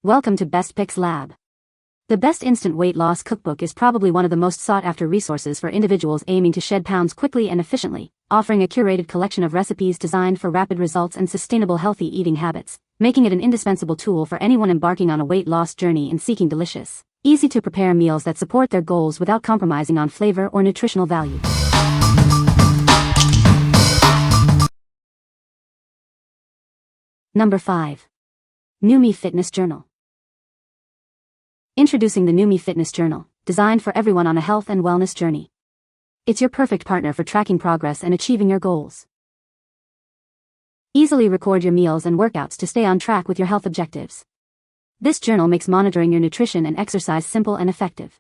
Welcome to Best Picks Lab. The Best Instant Weight Loss Cookbook is probably one of the most sought-after resources for individuals aiming to shed pounds quickly and efficiently, offering a curated collection of recipes designed for rapid results and sustainable healthy eating habits, making it an indispensable tool for anyone embarking on a weight loss journey and seeking delicious, easy-to-prepare meals that support their goals without compromising on flavor or nutritional value. Number 5. NewMe Fitness Journal. Introducing the NewMe Fitness Journal, designed for everyone on a health and wellness journey. It's your perfect partner for tracking progress and achieving your goals. Easily record your meals and workouts to stay on track with your health objectives. This journal makes monitoring your nutrition and exercise simple and effective.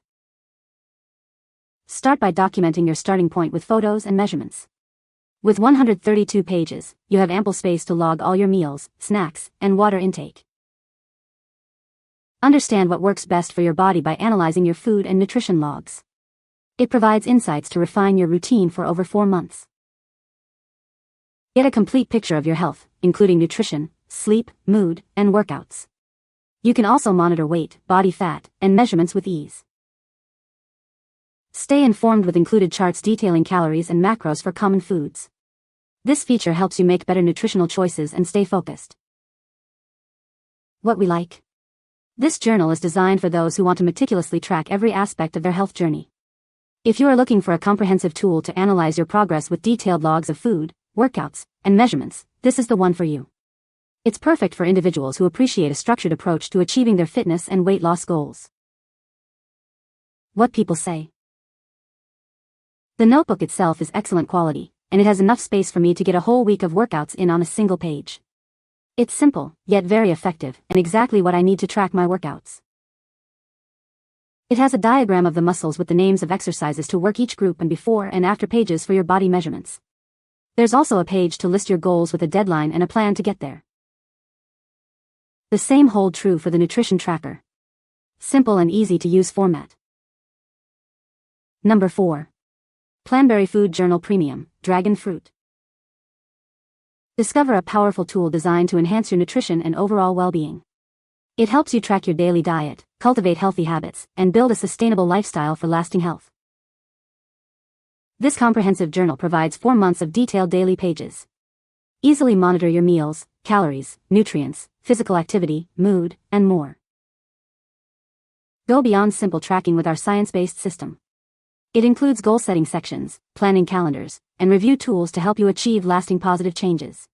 Start by documenting your starting point with photos and measurements. With 132 pages, you have ample space to log all your meals, snacks, and water intake. Understand what works best for your body by analyzing your food and nutrition logs. It provides insights to refine your routine for over 4 months. Get a complete picture of your health, including nutrition, sleep, mood, and workouts. You can also monitor weight, body fat, and measurements with ease. Stay informed with included charts detailing calories and macros for common foods. This feature helps you make better nutritional choices and stay focused. What we like. This journal is designed for those who want to meticulously track every aspect of their health journey. If you are looking for a comprehensive tool to analyze your progress with detailed logs of food, workouts, and measurements, this is the one for you. It's perfect for individuals who appreciate a structured approach to achieving their fitness and weight loss goals. What people say. The notebook itself is excellent quality, and it has enough space for me to get a whole week of workouts in on a single page. It's simple, yet very effective, and exactly what I need to track my workouts. It has a diagram of the muscles with the names of exercises to work each group and before and after pages for your body measurements. There's also a page to list your goals with a deadline and a plan to get there. The same hold true for the nutrition tracker. Simple and easy to use format. Number 4. PLANBERRY Food Journal Premium, Dragon Fruit. Discover a powerful tool designed to enhance your nutrition and overall well-being. It helps you track your daily diet, cultivate healthy habits, and build a sustainable lifestyle for lasting health. This comprehensive journal provides 4 months of detailed daily pages. Easily monitor your meals, calories, nutrients, physical activity, mood, and more. Go beyond simple tracking with our science-based system. It includes goal-setting sections, planning calendars, and review tools to help you achieve lasting positive changes.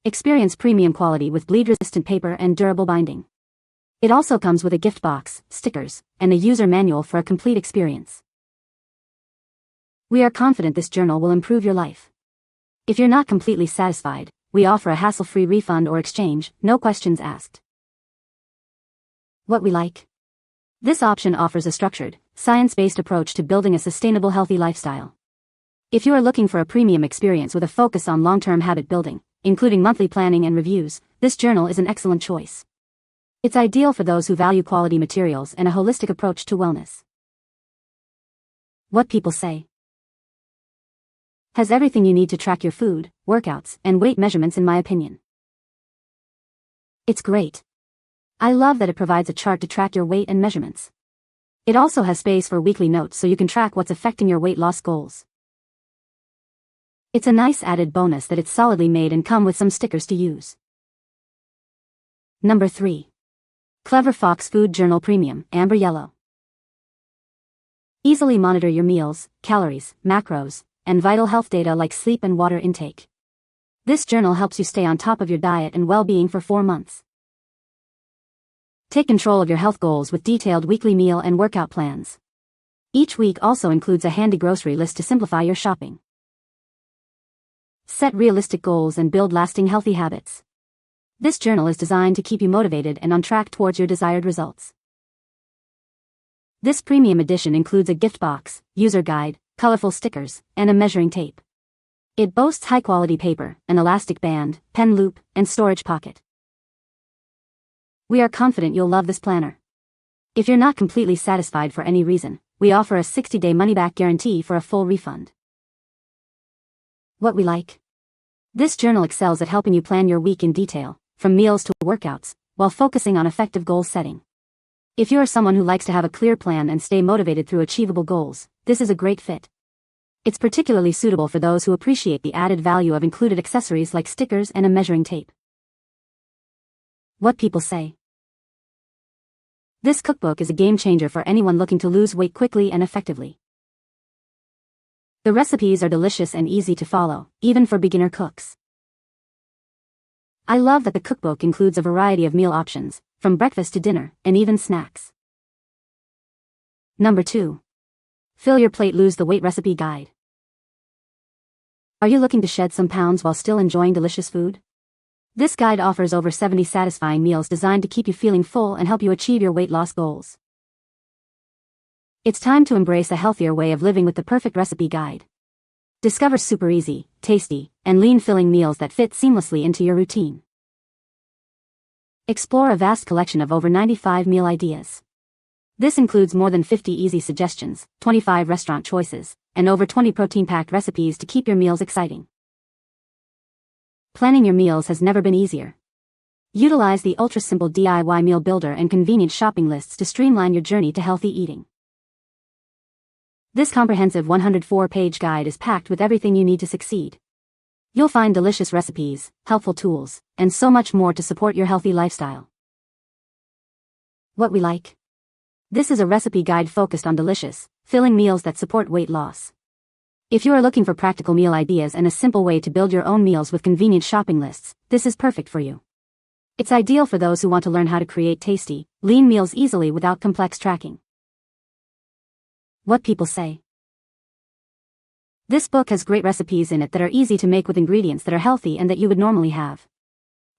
Experience premium quality with bleed-resistant paper and durable binding. It also comes with a gift box, stickers, and a user manual for a complete experience. We are confident this journal will improve your life. If you're not completely satisfied, we offer a hassle-free refund or exchange, no questions asked. What we like. This option offers a structured, science-based approach to building a sustainable healthy lifestyle. If you are looking for a premium experience with a focus on long-term habit building, including monthly planning and reviews, this journal is an excellent choice. It's ideal for those who value quality materials and a holistic approach to wellness. What people say. Has everything you need to track your food, workouts, and weight measurements in my opinion. It's great. I love that it provides a chart to track your weight and measurements. It also has space for weekly notes so you can track what's affecting your weight loss goals. It's a nice added bonus that it's solidly made and come with some stickers to use. Number 3. Clever Fox Food Journal Premium, Amber Yellow. Easily monitor your meals, calories, macros, and vital health data like sleep and water intake. This journal helps you stay on top of your diet and well-being for 4 months. Take control of your health goals with detailed weekly meal and workout plans. Each week also includes a handy grocery list to simplify your shopping. Set realistic goals and build lasting healthy habits. This journal is designed to keep you motivated and on track towards your desired results. This premium edition includes a gift box, user guide, colorful stickers, and a measuring tape. It boasts high-quality paper, an elastic band, pen loop, and storage pocket. We are confident you'll love this planner. If you're not completely satisfied for any reason, we offer a 60-day money-back guarantee for a full refund. What we like. This journal excels at helping you plan your week in detail, from meals to workouts, while focusing on effective goal setting. If you are someone who likes to have a clear plan and stay motivated through achievable goals, this is a great fit. It's particularly suitable for those who appreciate the added value of included accessories like stickers and a measuring tape. What people say. This cookbook is a game changer for anyone looking to lose weight quickly and effectively. The recipes are delicious and easy to follow, even for beginner cooks. I love that the cookbook includes a variety of meal options, from breakfast to dinner, and even snacks. Number 2. Fill Your Plate Lose the Weight Recipe Guide. Are you looking to shed some pounds while still enjoying delicious food? This guide offers over 70 satisfying meals designed to keep you feeling full and help you achieve your weight loss goals. It's time to embrace a healthier way of living with the perfect recipe guide. Discover super easy, tasty, and lean-filling meals that fit seamlessly into your routine. Explore a vast collection of over 95 meal ideas. This includes more than 50 easy suggestions, 25 restaurant choices, and over 20 protein-packed recipes to keep your meals exciting. Planning your meals has never been easier. Utilize the ultra-simple DIY meal builder and convenient shopping lists to streamline your journey to healthy eating. This comprehensive 104-page guide is packed with everything you need to succeed. You'll find delicious recipes, helpful tools, and so much more to support your healthy lifestyle. What we like. This is a recipe guide focused on delicious, filling meals that support weight loss. If you are looking for practical meal ideas and a simple way to build your own meals with convenient shopping lists, this is perfect for you. It's ideal for those who want to learn how to create tasty, lean meals easily without complex tracking. What people say. This book has great recipes in it that are easy to make with ingredients that are healthy and that you would normally have.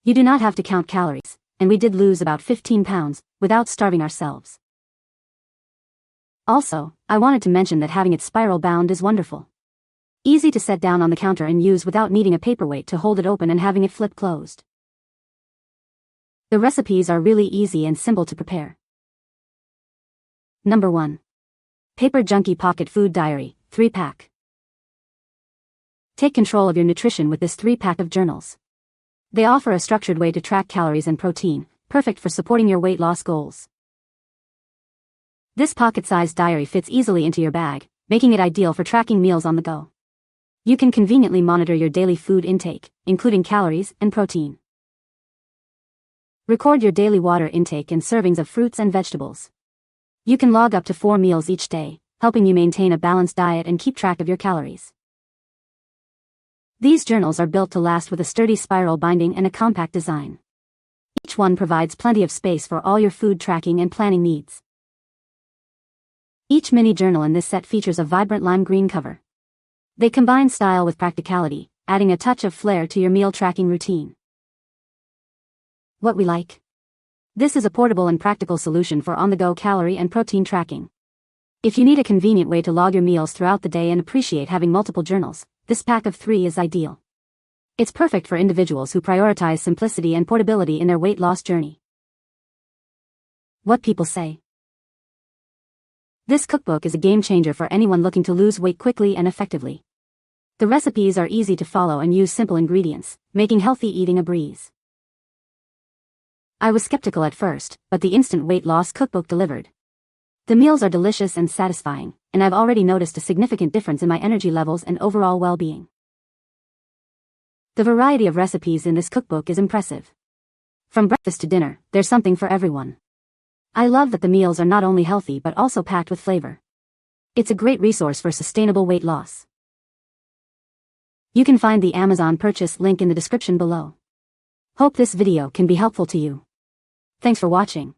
You do not have to count calories, and we did lose about 15 pounds, without starving ourselves. Also, I wanted to mention that having it spiral bound is wonderful. Easy to set down on the counter and use without needing a paperweight to hold it open and having it flip closed. The recipes are really easy and simple to prepare. Number 1. Paper Junkie Pocket Food Diary, 3-pack. Take control of your nutrition with this 3-pack of journals. They offer a structured way to track calories and protein, perfect for supporting your weight loss goals. This pocket-sized diary fits easily into your bag, making it ideal for tracking meals on the go. You can conveniently monitor your daily food intake, including calories and protein. Record your daily water intake and servings of fruits and vegetables. You can log up to 4 meals each day, helping you maintain a balanced diet and keep track of your calories. These journals are built to last with a sturdy spiral binding and a compact design. Each one provides plenty of space for all your food tracking and planning needs. Each mini journal in this set features a vibrant lime green cover. They combine style with practicality, adding a touch of flair to your meal tracking routine. What we like. This is a portable and practical solution for on-the-go calorie and protein tracking. If you need a convenient way to log your meals throughout the day and appreciate having multiple journals, this pack of 3 is ideal. It's perfect for individuals who prioritize simplicity and portability in their weight loss journey. What people say. This cookbook is a game changer for anyone looking to lose weight quickly and effectively. The recipes are easy to follow and use simple ingredients, making healthy eating a breeze. I was skeptical at first, but the Instant Weight Loss Cookbook delivered. The meals are delicious and satisfying, and I've already noticed a significant difference in my energy levels and overall well-being. The variety of recipes in this cookbook is impressive. From breakfast to dinner, there's something for everyone. I love that the meals are not only healthy but also packed with flavor. It's a great resource for sustainable weight loss. You can find the Amazon purchase link in the description below. Hope this video can be helpful to you. Thanks for watching.